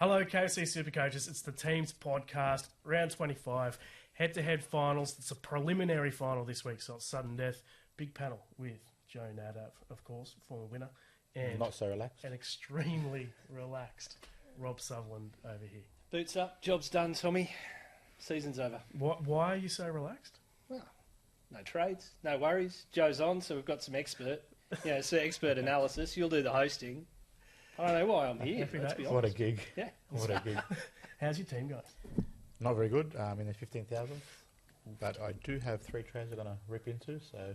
Hello, KFC SuperCoaches. It's the team's podcast, round 25, head-to-head finals. It's a preliminary final this week, so it's sudden death. Big panel with Joe Nadav, of course, former winner, and not so relaxed, and extremely relaxed Rob Sutherland over here. Boots up, job's done, Tommy. Season's over. Why are you so relaxed? Well, no trades, no worries. Joe's on, so we've got some expert analysis. You'll do the hosting. I don't know why I'm here. Let's be honest. What a gig. Yeah. What a gig. How's your team, guys? Not very good. In the 15,000. But I do have 3 trades I'm going to rip into, so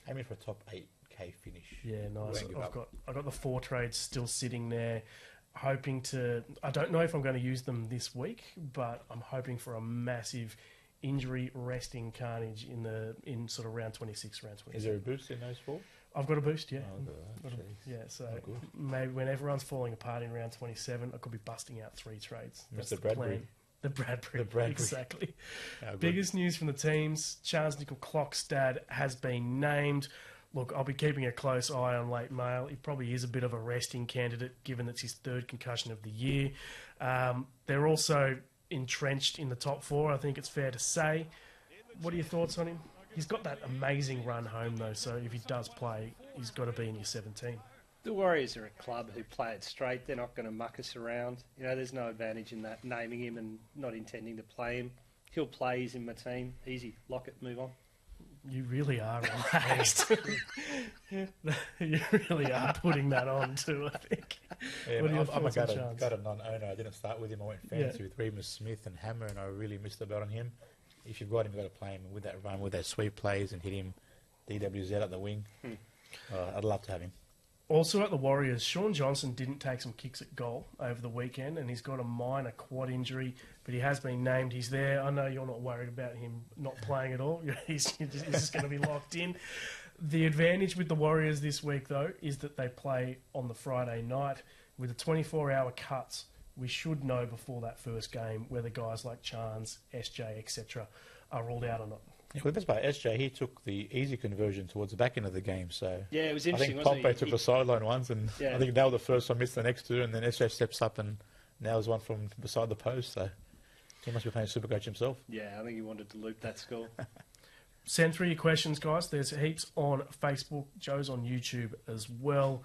aiming for a top 8k finish. Yeah, nice. I've got the 4 trades still sitting there, hoping to... I don't know if I'm going to use them this week, but I'm hoping for a massive injury resting carnage in sort of round 26, round 27. Is there a boost in those 4? I've got a boost, yeah. Oh, So maybe when everyone's falling apart in round 27, I could be busting out 3 trades. That's Mr. Bradbury. The Bradbury. Exactly. Oh, Biggest news from the teams, Charles Nickel-Clockstad has been named. Look, I'll be keeping a close eye on late mail. He probably is a bit of a resting candidate, given it's his 3rd concussion of the year. They're also entrenched in the top 4, I think it's fair to say. What are your thoughts on him? He's got that amazing run home, though, so if he does play, he's got to be in your 17. The Warriors are a club who play it straight. They're not going to muck us around. You know, there's no advantage in that, naming him and not intending to play him. He'll play, he's in my team. Easy, lock it, move on. You really are relaxed. You really are putting that on, too, I think. Yeah, I'm a gutter non-owner. I didn't start with him. I went fancy with Remus Smith and Hammer, and I really missed the bet on him. If you've got him, you've got to play him with that run, with that sweep plays and hit him DWZ at the wing. I'd love to have him. Also at the Warriors, Sean Johnson didn't take some kicks at goal over the weekend, and he's got a minor quad injury, but he has been named. He's there. I know you're not worried about him not playing at all. He's just going to be locked in. The advantage with the Warriors this week, though, is that they play on the Friday night with the 24-hour cuts. We should know before that first game whether guys like Chance, SJ, etc. are ruled out or not. Yeah, well, the best part, SJ, he took the easy conversion towards the back end of the game. So yeah, it was interesting. I think Pompey took the sideline once, and I think now the first one missed the next 2, and then SJ steps up and nails one from beside the post. So he must be playing SuperCoach himself. Yeah, I think he wanted to loop that score. Send through your questions, guys. There's heaps on Facebook. Joe's on YouTube as well.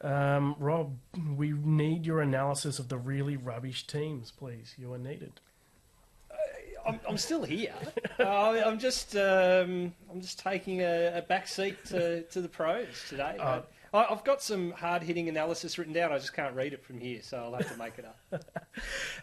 Rob, we need your analysis of the really rubbish teams, please. You are needed. I'm still here. I'm just taking a back seat to the pros today. I've got some hard hitting analysis written down. I just can't read it from here, so I'll have to make it up.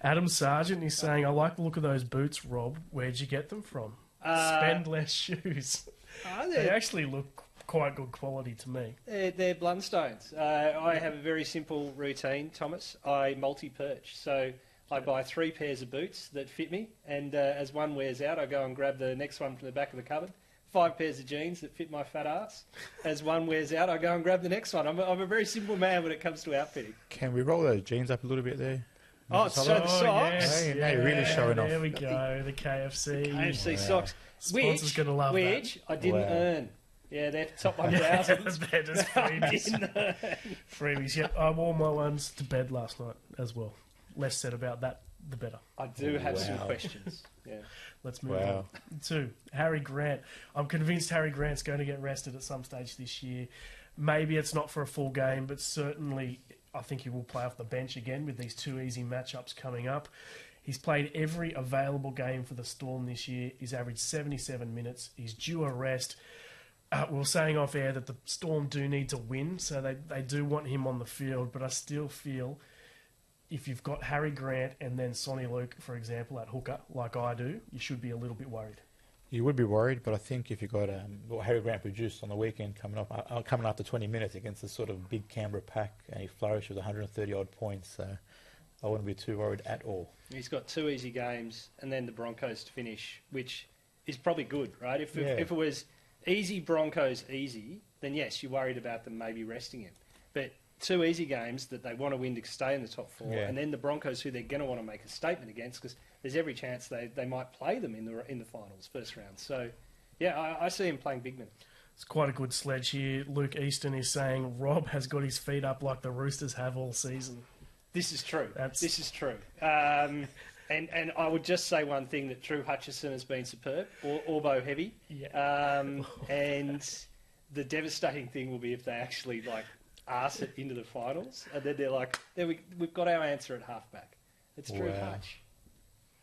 Adam Sargent is saying, "I like the look of those boots, Rob. Where'd you get them from? Spend less shoes. They actually look quite good quality to me. They're Blundstones. I have a very simple routine, Thomas. I multi-perch. So I buy 3 pairs of boots that fit me, and as one wears out, I go and grab the next one from the back of the cupboard. 5 pairs of jeans that fit my fat ass. As one wears out, I go and grab the next one. I'm a very simple man when it comes to outfitting. Can we roll those jeans up a little bit there? Oh, show the socks. Yes, hey, now you're really showing off. There we go, the KFC. KFC socks. Sponsor's going to love which I didn't earn. Yeah, they're top 1,000. They're just freebies. Freebies, yeah. I wore my ones to bed last night as well. Less said about that, the better. I do have some questions. Yeah. Let's move on to Harry Grant. I'm convinced Harry Grant's going to get rested at some stage this year. Maybe it's not for a full game, but certainly I think he will play off the bench again with these 2 easy matchups coming up. He's played every available game for the Storm this year. He's averaged 77 minutes. He's due a rest. We were saying off air that the Storm do need to win, so they do want him on the field, but I still feel if you've got Harry Grant and then Sonny Luke, for example, at hooker, like I do, you should be a little bit worried. You would be worried, but I think if you've got what Harry Grant produced on the weekend coming after 20 minutes against the sort of big Canberra pack, and he flourished with 130-odd points, so I wouldn't be too worried at all. He's got 2 easy games and then the Broncos to finish, which is probably good, right? If it was easy Broncos easy, then yes, you're worried about them maybe resting him. But 2 easy games that they want to win to stay in the top 4, and then the Broncos who they're going to want to make a statement against, because there's every chance they might play them in the finals, first round. So, yeah, I see him playing big minutes. It's quite a good sledge here. Luke Easton is saying Rob has got his feet up like the Roosters have all season. This is true. That's... This is true. And I would just say one thing, that Drew Hutchison has been superb, Orbo heavy. Yeah. And the devastating thing will be if they actually arse it into the finals, and then they're like, we've got our answer at halfback. It's Drew Hutch.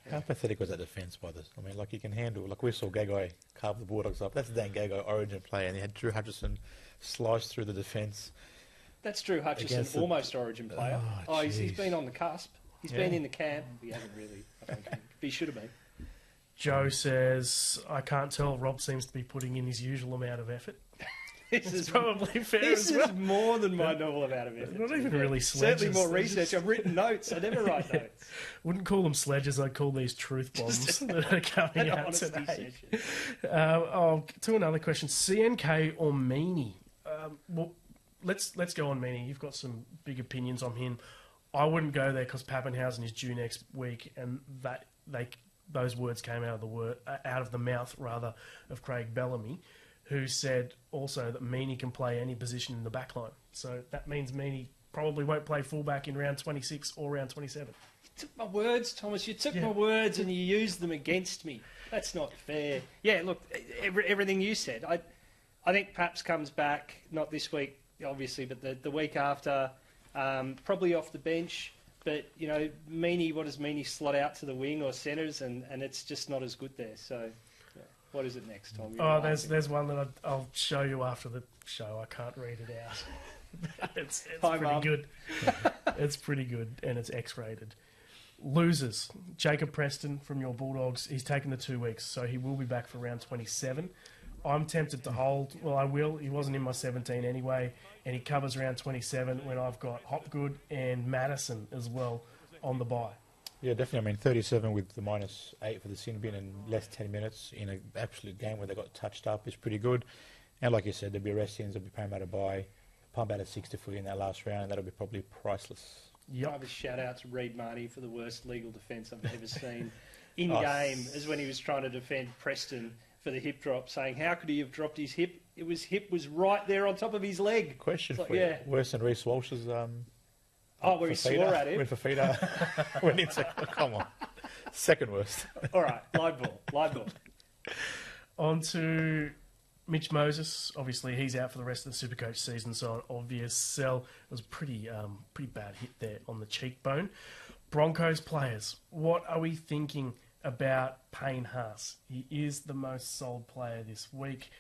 How pathetic was that defence by this? I mean, you can handle, we saw Gagai carve the Bulldogs up. That's Dan Gagai, origin player, and you had Drew Hutchison slice through the defence. That's Drew Hutchison, almost origin player. He's been on the cusp. He's been in the camp. He hasn't really, I don't think. But he should have been. Joe says, I can't tell. Rob seems to be putting in his usual amount of effort. This is probably fair This as well. is more than my normal amount of effort. Not even really sledges. Certainly more research. I've written notes. I never write notes. Wouldn't call them sledges. I'd call these truth bombs that are coming out today. To another question. CNK or Meany? Well, let's go on Meany. You've got some big opinions on him. I wouldn't go there because Pappenhausen is due next week, and those words came out of the mouth of Craig Bellamy, who said also that Meany can play any position in the back line. So that means Meany probably won't play fullback in round 26 or round 27. You took my words, Thomas. You took my words and you used them against me. That's not fair. Yeah, look, everything you said. I think Paps comes back, not this week, obviously, but the week after, probably off the bench. But, Meany, what does Meany slot out to the wing or centres? And it's just not as good there. So... what is it next, Tom? There's one that I'll show you after the show. I can't read it out. it's Hi, pretty Mum. good. It's pretty good, and it's X-rated. Losers. Jacob Preston from your Bulldogs. He's taken the 2 weeks, so he will be back for round 27. I'm tempted to hold. Well, I will. He wasn't in my 17 anyway, and he covers round 27 when I've got Hopgood and Madison as well on the bye. Yeah, definitely. 37 with the -8 for the sin bin and less 10 minutes in an absolute game where they got touched up is pretty good. And like you said, there'll be rest-ins, there'll be Parramatta bye, pump out a 60 for you in that last round, and that'll be probably priceless. Yep. I have a shout-out to Reid Marty for the worst legal defence I've ever seen in-game, as when he was trying to defend Preston for the hip drop, saying, how could he have dropped his hip? His hip was right there on top of his leg. Question for you. Worse than Reece Walsh's... where he swore at him. When Fafita went into... Come on. Second worst. All right, live ball. On to Mitch Moses. Obviously, he's out for the rest of the Supercoach season, so an obvious sell. It was a pretty bad hit there on the cheekbone. Broncos players, what are we thinking about Payne Haas? He is the most sold player this week.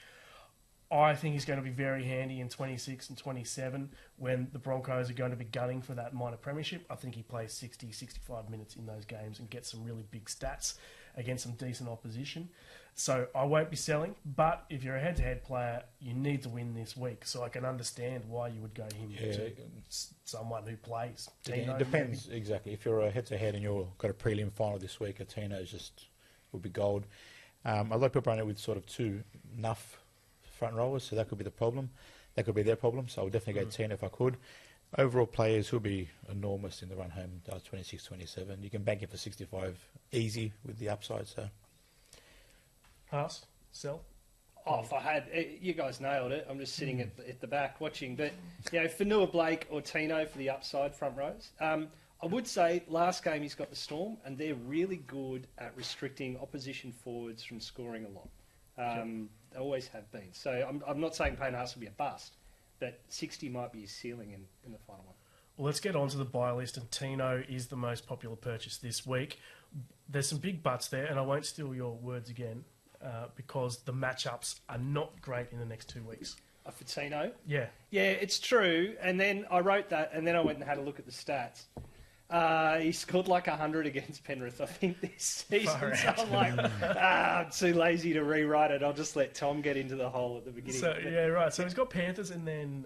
I think he's going to be very handy in 26 and 27 when the Broncos are going to be gunning for that minor premiership. I think he plays 60, 65 minutes in those games and gets some really big stats against some decent opposition. So I won't be selling, but if you're a head-to-head player, you need to win this week. So I can understand why you would go him to someone who plays. Tino, it depends, maybe. Exactly. If you're a head-to-head and you've got a prelim final this week, a Tino would be gold. A lot of people run it with sort of two enough front rowers, so that could be the problem. That could be their problem, so I would definitely go 10 if I could. Overall players will be enormous in the run home, 26-27. You can bank it for 65 easy with the upside, so... Haas, sell? If I had... You guys nailed it. I'm just sitting at the back watching. But, Fanua Blake or Tino for the upside front rows. I would say last game he's got the Storm, and they're really good at restricting opposition forwards from scoring a lot. They always have been. So I'm not saying Payne Haas will be a bust, but 60 might be his ceiling in the final one. Well, let's get on to the buy list, and Tino is the most popular purchase this week. There's some big buts there, and I won't steal your words again, because the matchups are not great in the next 2 weeks. For Tino? Yeah. Yeah, it's true. And then I wrote that, and then I went and had a look at the stats. He scored like 100 against Penrith, I think, this season. So I'm like, I'm too lazy to rewrite it. I'll just let Tom get into the hole at the beginning. So, yeah, right. So he's got Panthers and then,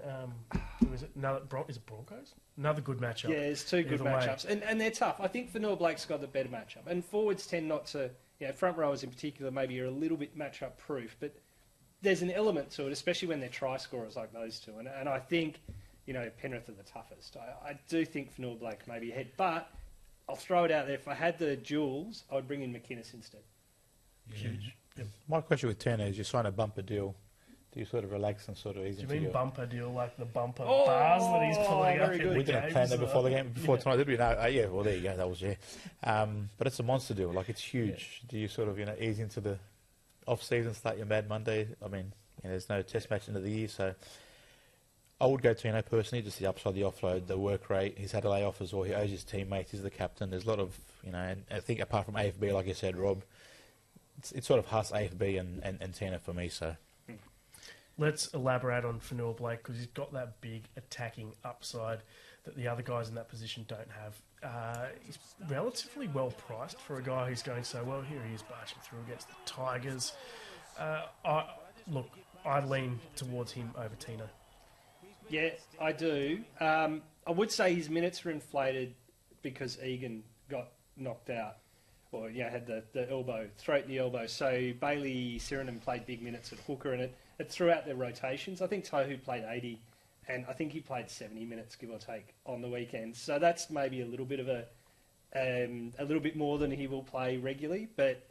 who is it? Is it Broncos? Another good matchup. Yeah, it's two good matchups. And they're tough. I think Fanua Blake's got the better matchup. And forwards tend not to, front rowers in particular maybe are a little bit matchup proof. But there's an element to it, especially when they're try scorers like those two. And I think... Penrith are the toughest. I do think Fanua Blake may be ahead, but I'll throw it out there. If I had the jewels, I would bring in McInnes instead. Huge. Yeah. My question with Turner is you sign a bumper deal Do you sort of relax and sort of ease Do you into mean your... bumper deal, like the bumper bars that he's pulling up in the We didn't games, plan that before the game, before yeah. tonight, did we? No, yeah, well, there you go, that was, yeah. But it's a monster deal, like, it's huge. Do you sort of, ease into the off-season, start your Mad Monday? I mean, there's no test match into the year, so I would go Tino personally, just the upside, the offload, the work rate. He's had a layoff as well. He owes his teammates. He's the captain. There's a lot of, and I think apart from AFB, like you said, Rob, it's sort of Huss, AFB, and Tino for me, so... Let's elaborate on Fanua Blake because he's got that big attacking upside that the other guys in that position don't have. He's relatively well priced for a guy who's going so well. Here he is marching through against the Tigers. I lean towards him over Tino. Yeah, I do. I would say his minutes were inflated because Egan got knocked out. Or, had the elbow, throat in the elbow. So Bailey Sirenan played big minutes at hooker, and it threw out their rotations. I think Tohu played 80, and I think he played 70 minutes, give or take, on the weekend. So that's maybe a little bit of a little bit more than he will play regularly. But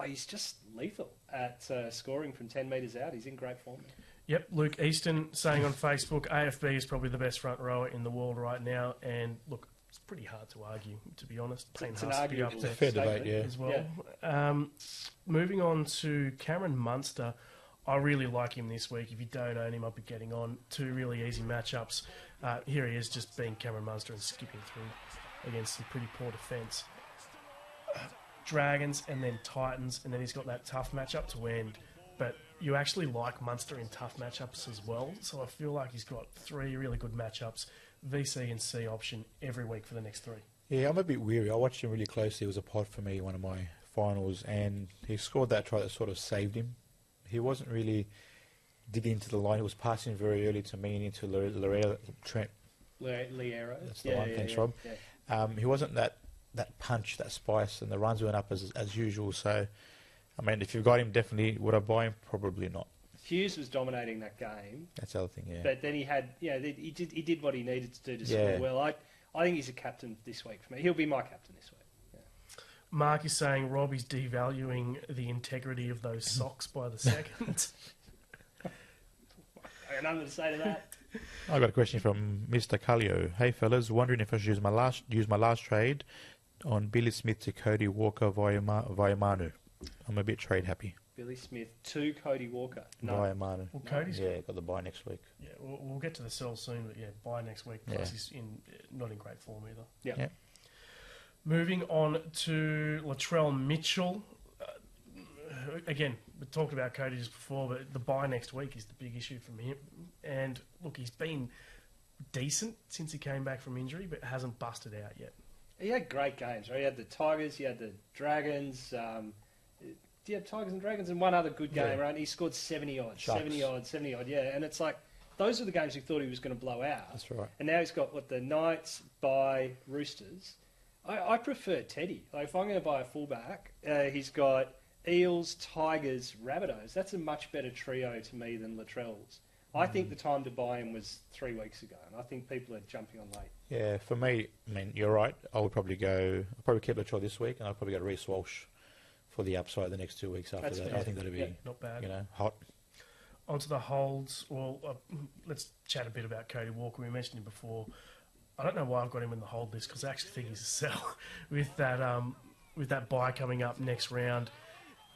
he's just lethal at scoring from 10 metres out. He's in great form. Yep, Luke Easton saying on Facebook, AFB is probably the best front rower in the world right now, and look. It's pretty hard to argue, to be honest. It's an arguable fair debate, yeah. As well. Yeah. Moving on to Cameron Munster. I really like him this week. If you don't own him, I'll be getting on. 2 really easy matchups. Here he is, just being Cameron Munster and skipping through against some pretty poor defence. Dragons and then Titans, and then he's got that tough matchup to end. But you actually like Munster in tough matchups as well. So I feel like he's got 3 really good matchups. VC and C option every week for the next 3. Yeah, I'm a bit weary. I watched him really closely. It was a pod for me, one of my finals, and he scored that try that sort of saved him. He wasn't really digging into the line. He was passing very early to me and into Trent. Liero. That's the one. Thanks, Rob. Yeah. He wasn't that punch, that spice, and the runs went up as usual. So, I mean, if you've got him, definitely. Would I buy him? Probably not. Hughes was dominating that game. That's the other thing, yeah. But then he had, he did what he needed to do to score well. I think he's a captain this week for me. He'll be my captain this week. Yeah. Mark is saying Rob is devaluing the integrity of those socks by the second. I got nothing to say to that. I got a question from Mr. Callio. Hey fellas, wondering if I should use my last trade on Billy Smith to Cody Walker via Manu. I'm a bit trade happy. Billy Smith to Cody Walker. No. Via Manu. Well, Cody's got the bye next week. Yeah, we'll get to the sell soon, but bye next week. Plus he's not in great form either. Yeah. Moving on to Latrell Mitchell. Again, we talked about Cody just before, but the bye next week is the big issue from him. And look, he's been decent since he came back from injury, but hasn't busted out yet. He had great games, right? He had the Tigers, he had the Dragons. You have Tigers and Dragons and one other good game, right? He scored 70 odd, Shucks. 70 odd, yeah. And it's like, those are the games we thought he was going to blow out. That's right. And now he's got, the Knights, bye, Roosters. I prefer Teddy. Like, if I'm going to buy a fullback, he's got Eels, Tigers, Rabbitohs. That's a much better trio to me than Latrell's. I think the time to buy him was 3 weeks ago, and I think people are jumping on late. Yeah, for me, I mean, you're right. I'll probably keep Latrell this week, and I'll probably go Reece Walsh for the upside the next 2 weeks after that. Fair. I think that'll be not bad. Hot. Onto the holds. Well, let's chat a bit about Cody Walker. We mentioned him before. I don't know why I've got him in the hold list because I actually think he's a sell with that bye coming up next round.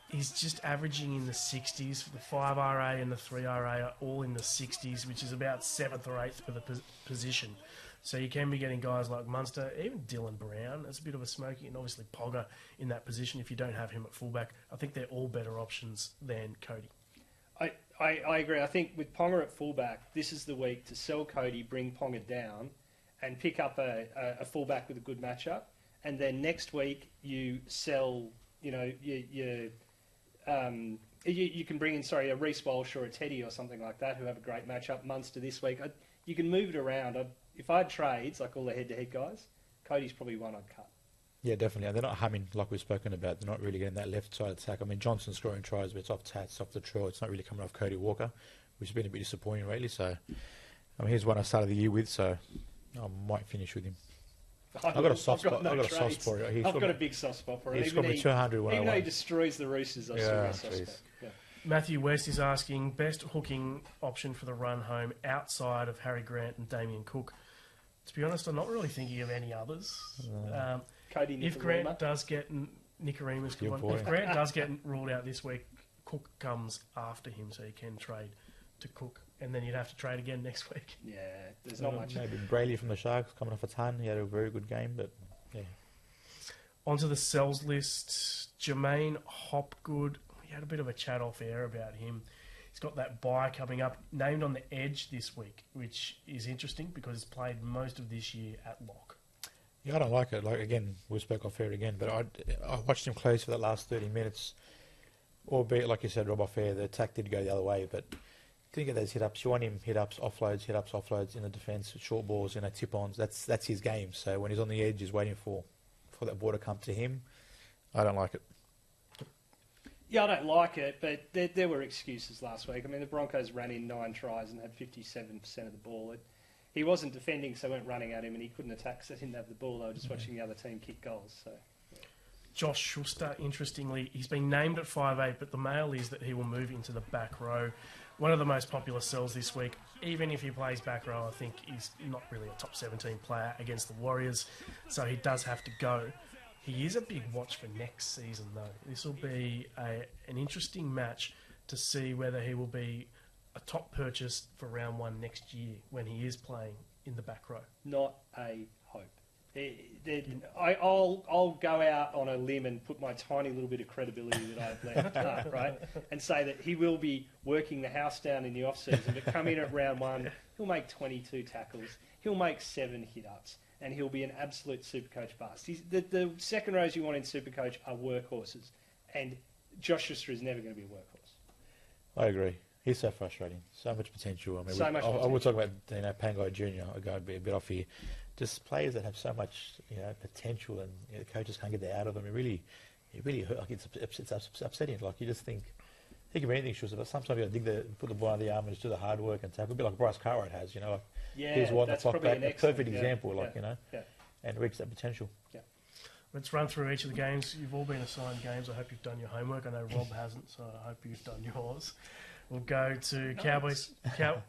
He's just averaging in the 60s. For the 5RA and the 3RA are all in the 60s, which is about 7th or 8th for the position. So you can be getting guys like Munster, even Dylan Brown. That's a bit of a smoky, and obviously Pogger in that position if you don't have him at fullback. I think they're all better options than Cody. I agree. I think with Ponga at fullback, this is the week to sell Cody, bring Ponga down, and pick up a fullback with a good matchup. And then next week you sell, you can bring in, a Reece Walsh or a Teddy or something like that who have a great matchup. Munster this week. You can move it around. If I had trades, like all the head-to-head guys, Cody's probably one I'd cut. Yeah, definitely. And they're not humming like we've spoken about. They're not really getting that left side attack. I mean, Johnson's scoring tries, but it's off Tats, off the trail. It's not really coming off Cody Walker, which has been a bit disappointing lately. So, I mean, here's one I started the year with, so I might finish with him. I've got a soft spot. I've got a soft spot. I've got a big soft spot for him. He's got me 200 when even though he destroys the Roosters, I've still got a soft spot. Yeah. Matthew West is asking, best hooking option for the run home outside of Harry Grant and Damien Cook. To be honest, I'm not really thinking of any others. Cody if Grant does get Nicarima's good one. If Grant does get ruled out this week, Cook comes after him, so you can trade to Cook, and then you'd have to trade again next week. Yeah, there's not much. Maybe Brayley from the Sharks coming off a ton. He had a very good game, but yeah. Onto the sells list, Jermaine Hopgood. We had a bit of a chat off air about him. He's got that bye coming up, named on the edge this week, which is interesting because he's played most of this year at lock. Yeah, I don't like it. Like again, we spoke off air again, but I watched him close for that last 30 minutes. Albeit, like you said, Rob, off air, the attack did go the other way, but didn't get those hit-ups. You want him hit-ups, offloads in the defence, short balls, tip-ons. That's his game. So when he's on the edge, he's waiting for that ball to come to him. I don't like it. Yeah, I don't like it, but there were excuses last week. I mean, the Broncos ran in 9 tries and had 57% of the ball. He wasn't defending, so they weren't running at him, and he couldn't attack because they didn't have the ball. They were just watching the other team kick goals. So, yeah. Josh Schuster, interestingly, he's been named at 5'8", but the mail is that he will move into the back row. One of the most popular sells this week. Even if he plays back row, I think he's not really a top 17 player against the Warriors, so he does have to go. He is a big watch for next season, though. This will be an interesting match to see whether he will be a top purchase for round 1 next year when he is playing in the back row. Not a hope. I'll go out on a limb and put my tiny little bit of credibility that I've left, right, and say that he will be working the house down in the off-season, but come in at round 1, he'll make 22 tackles, he'll make 7 hit-ups, and he'll be an absolute Supercoach bust. The second rows you want in Supercoach are workhorses, and Josh Schuster is never going to be a workhorse. I agree. He's so frustrating. So much potential. I mean, potential. I will talk about Pangai Jr. I'll go a bit off here. Just players that have so much potential, and the coaches can't get that out of them. It really hurt. Like it's upsetting. Like you just think he can be anything, Schuster, but sometimes you got to put the ball on the arm and just do the hard work and tackle. A bit like Bryce Cartwright has. Here's one that's probably a perfect example. And reach that potential. Yeah. Let's run through each of the games. You've all been assigned games. I hope you've done your homework. I know Rob hasn't, so I hope you've done yours. We'll go to Cowboys.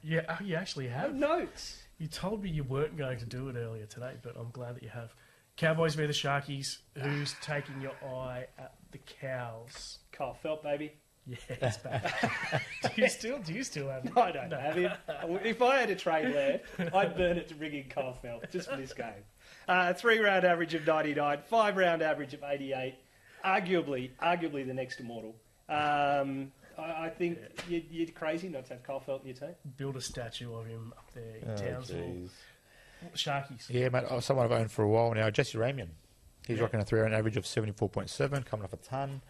You actually have notes. You told me you weren't going to do it earlier today, but I'm glad that you have. Cowboys v the Sharkies. Who's taking your eye at the Cows? Kyle Felt, baby. Yeah, it's back. Do you still have him? No, I don't have him. If I had a trade left, I'd burn it to bring in Kyle Felt just for this game. 3-round average of 99, 5-round average of 88. Arguably the next immortal. I think you're crazy not to have Kyle Felt in your team. Build a statue of him up there in Townsville. Sharkies. Yeah, mate. Someone I've owned for a while now, Jesse Ramian. He's rocking a 3-round average of 74.7, coming off a ton.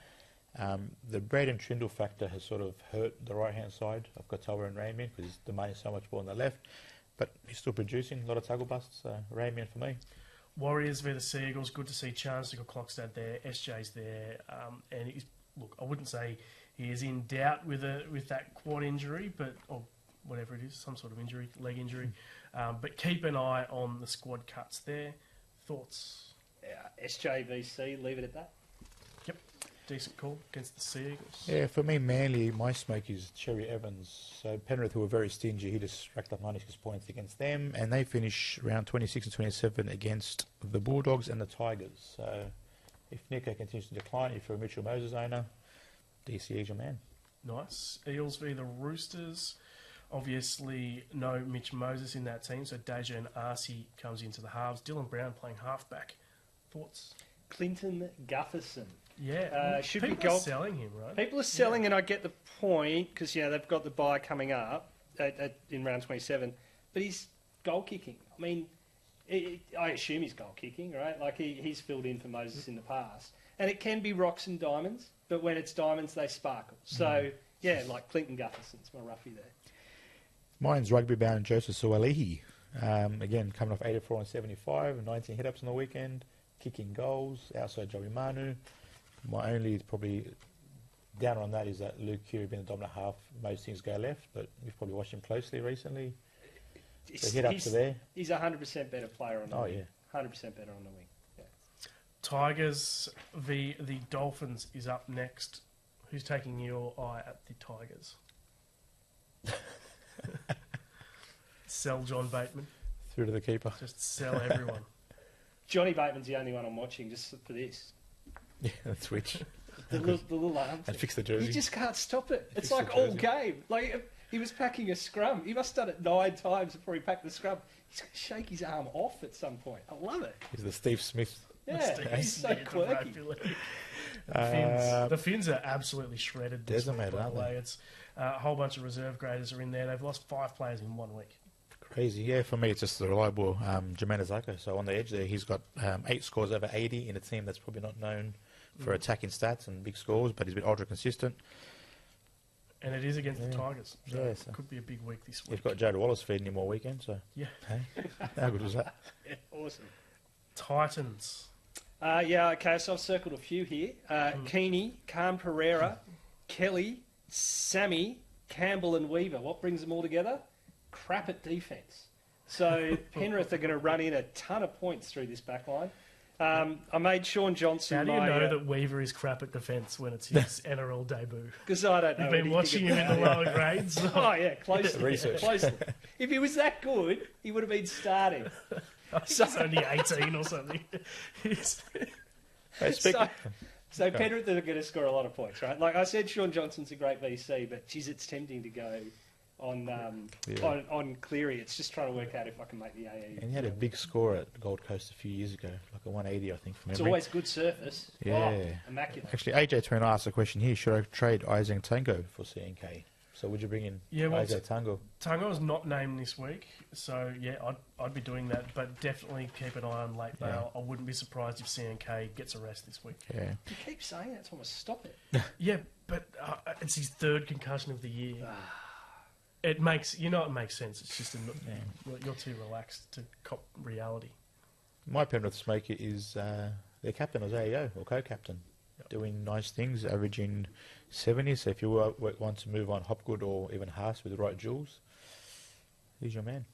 The Braden Trindle factor has sort of hurt the right-hand side of Katoa and Ramian because he's demanding so much ball on the left. But he's still producing a lot of tackle busts, so Ramian for me. Warriors v the Seagulls. Good to see Chance Clockstad there. SJ's there. And I wouldn't say he is in doubt with that quad injury, or whatever it is, some sort of injury, leg injury. But keep an eye on the squad cuts there. Thoughts? SJVC, leave it at that. Yep. Decent call against the Seagulls. Yeah, for me, Manly, my smoke is Cherry Evans. So Penrith, who were very stingy, he just racked up 96 points against them, and they finish around 26 and 27 against the Bulldogs and the Tigers. So if Nico continues to decline, if you're a Mitchell Moses owner, DC is your man. Nice. Eels v the Roosters. Obviously, no Mitch Moses in that team, so Deja and Arcee comes into the halves. Dylan Brown playing halfback. Thoughts? Clinton Gutherson. Yeah. People are selling him, right? People are selling, and I get the point, because they've got the bye coming up in round 27, but he's goal kicking. I mean, I assume he's goal kicking, right? Like he's filled in for Moses in the past. And it can be rocks and diamonds, but when it's diamonds, they sparkle. So, like Clinton Gutherson's my roughie there. Mine's rugby-bound Joseph Sualihi. Again, coming off 84 and 75, 19 hit-ups on the weekend, kicking goals, outside Joey Manu. My only probably down on that is that Luke Keary being the dominant half, most things go left, but you've probably watched him closely recently. The hit-ups are there. He's 100% better player on the wing. Yeah. 100% better on the wing. Yeah. Tigers v the Dolphins is up next. Who's taking your eye at the Tigers? Sell John Bateman. Through to the keeper. Just sell everyone. Johnny Bateman's the only one I'm watching just for this. Yeah, and switch. The little arms. And fix the jersey. You just can't stop it. It's Fix like the all jersey. game. Like he was packing a scrum. He must have done it 9 times before he packed the scrum. He's going to shake his arm off at some point. I love it. He's the Steve Smith. Yeah, he's so quirky. The Finns are absolutely shredded this week, Decimated, by the aren't way. they? It's a whole bunch of reserve graders are in there. They've lost 5 players in 1 week. Crazy. Yeah, for me, it's just the reliable Jermaine Azaka. So on the edge there, he's got 8 scores over 80 in a team that's probably not known for attacking stats and big scores, but he's been ultra consistent. And it is against the Tigers. So Yeah, it so- could be a big week this week. You've got Jared Wallace feeding him all weekend, so Yeah. hey, how good was that? Yeah, awesome. Titans. Yeah, okay, so I've circled a few here. Keeney, Khan Pereira, Kelly, Sammy, Campbell and Weaver. What brings them all together? Crap at defence. So Penrith are going to run in a ton of points through this back line. I made Sean Johnson How do you know that Weaver is crap at defence when it's his NRL debut? because I don't know. You've been watching him in the lower grades. Oh, yeah, closely. Research. Closely. If he was that good, he would have been starting. He's only 18 or something. Hey, So Penrith are going to score a lot of points, right? Like I said, Sean Johnson's a great VC, but geez, it's tempting to go on Cleary. It's just trying to work out if I can make the AE. And he had a big score at Gold Coast a few years ago, like a 180, I think, from It's memory. always good surface. Yeah. Oh, immaculate. Actually, AJ Turner asked a question here. Should I trade Isaac Tango for CNK? So would you bring in Isaac Tango? Tango was not named this week, so yeah, I'd be doing that, but definitely keep an eye on late bail. I wouldn't be surprised if CNK gets a rest this week. Yeah. You keep saying that, Thomas. Stop it. Yeah, but it's his 3rd concussion of the year. It makes it makes sense. It's just you're too relaxed to cop reality. My Penrith smoker is their captain, AO, or co-captain, doing nice things, averaging 70. So if you want to move on Hopgood or even Haas with the right jewels, he's your man.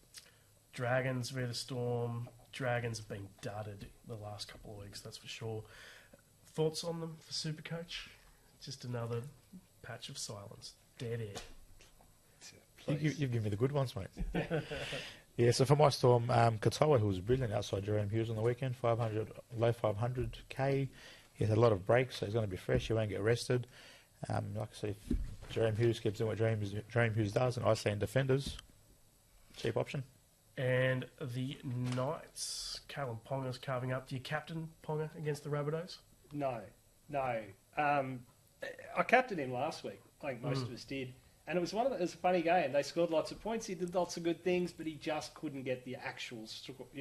Dragons via the Storm. Dragons have been dudded the last couple of weeks, that's for sure. Thoughts on them for SuperCoach? Just another patch of silence. Dead air. You've given me the good ones, mate. Yeah, so for my Storm, Katoa, who was brilliant outside Jerome Hughes on the weekend, 500, low 500k. He has a lot of breaks, so he's going to be fresh. He won't get rested. Like I said, if Jerome Hughes keeps doing what Jerome Hughes does, and Iceland defenders, cheap option. And the Knights, Callum Ponga's carving up. Do you captain Ponga against the Rabbitohs? No. I captained him last week. I think most of us did. And it was it was a funny game. They scored lots of points. He did lots of good things, but he just couldn't get the actual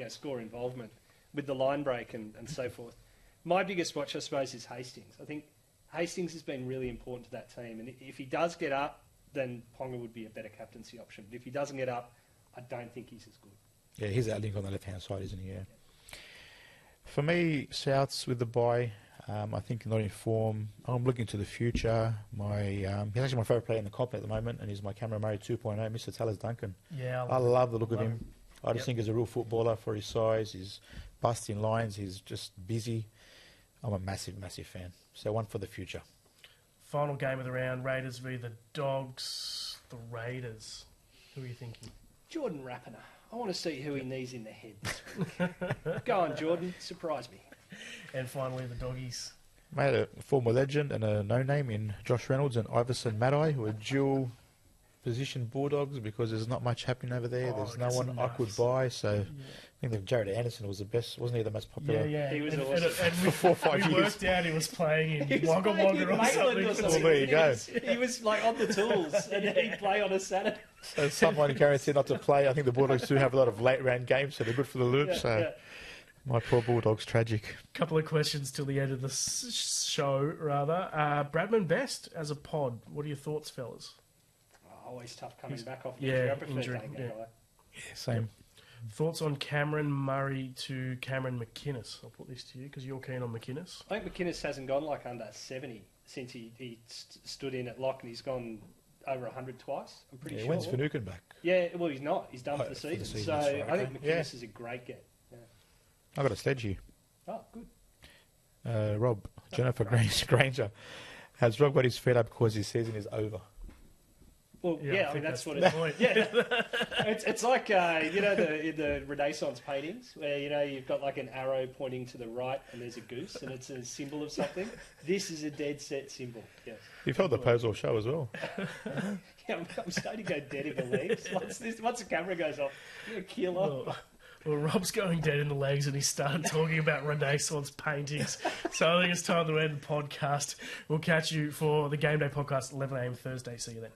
score involvement with the line break and so forth. My biggest watch, I suppose, is Hastings. I think Hastings has been really important to that team. And if he does get up, then Ponga would be a better captaincy option. But if he doesn't get up, I don't think he's as good. Yeah, he's that link on the left-hand side, isn't he? Yeah. For me, Souths with the bye, I think not in form. I'm looking to the future. He's actually my favourite player in the comp at the moment, and he's my Cameron Murray 2.0, Mr. Tellers Duncan. Yeah, I love the look of him. I just think he's a real footballer for his size. He's busting lines. He's just busy. I'm a massive, massive fan. So one for the future. Final game of the round, Raiders v the Dogs. The Raiders. Who are you thinking? Jordan Rapiner. I want to see who he knees in the head. Go on, Jordan. Surprise me. And finally, the Doggies. Made a former legend and a no-name in Josh Reynolds and Iverson Maddai, who are dual position Bulldogs because there's not much happening over there. There's no one I could buy, so I think that Jared Anderson was the best, wasn't he? The most popular. Yeah. He was and for 4 or 5 we years. worked out he was playing in Wagga playing Wagga in or Maitland something. Well, there you go. He was like on the tools, and then he'd play on a Saturday. So someone guaranteed not to play. I think the Bulldogs do have a lot of late round games, so they're good for the loop. My poor Bulldogs, tragic. Couple of questions till the end of the show, rather. Bradman Best as a pod. What are your thoughts, fellas? Always tough coming back off injury. I prefer injury, Dane Gagai. Yeah, same. Thoughts on Cameron Murray to Cameron McInnes? I'll put this to you because you're keen on McInnes. I think McInnes hasn't gone like under 70 since he stood in at lock, and he's gone over 100 twice. I'm pretty sure. When's Finucane back? Yeah, well, he's not. He's done for the season. So right, I think okay. McInnes is a great get. Yeah. I've got a sledge here. Oh, good. Rob, Jennifer Granger. Has Rob got his feet up because his season is over? Well, yeah, I mean, that's what it's point. Yeah, it's like the Renaissance paintings where you've got like an arrow pointing to the right and there's a goose and it's a symbol of something. This is a dead set symbol. Yes. You've held the pose all show as well. Yeah, I'm starting to go dead in the legs. Once the camera goes off, you're a killer. Well, Rob's going dead in the legs and he started talking about Renaissance paintings. So I think it's time to end the podcast. We'll catch you for the Game Day podcast, 11 a.m. Thursday. See you then.